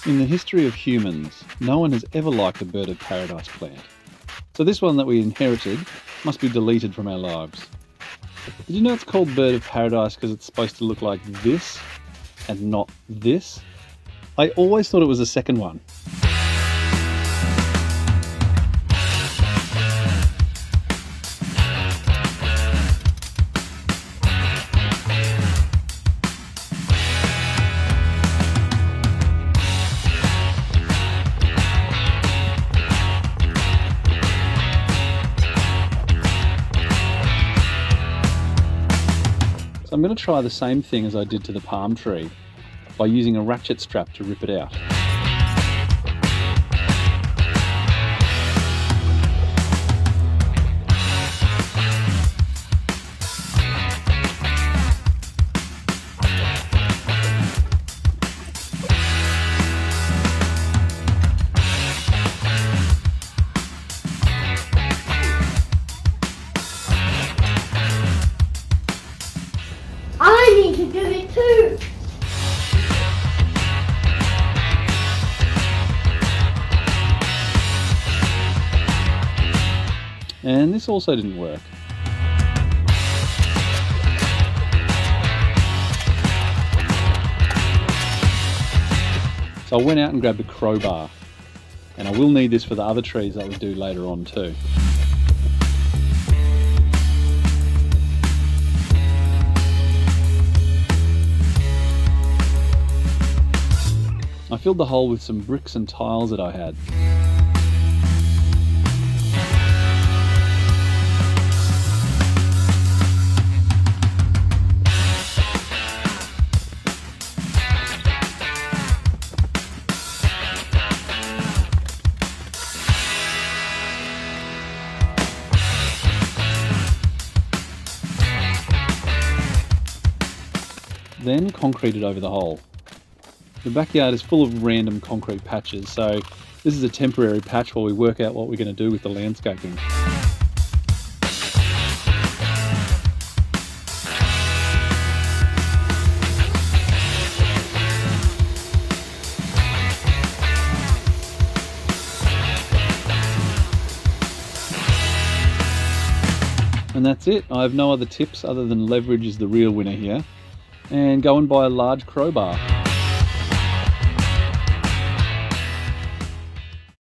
In the history of humans, no one has ever liked the bird of paradise plant. So this one that we inherited must be deleted from our lives. Did you know it's called bird of paradise because it's supposed to look like this and not this? I always thought it was the second one. I'm going to try the same thing as I did to the palm tree by using a ratchet strap to rip it out. I need to do it too. And this also didn't work. So I went out and grabbed a crowbar, and I will need this for the other trees that we do later on too. I filled the hole with some bricks and tiles that I had. Then concreted over the hole. The backyard is full of random concrete patches, so this is a temporary patch while we work out what we're going to do with the landscaping. And that's it. I have no other tips other than leverage is the real winner here. And go and buy a large crowbar.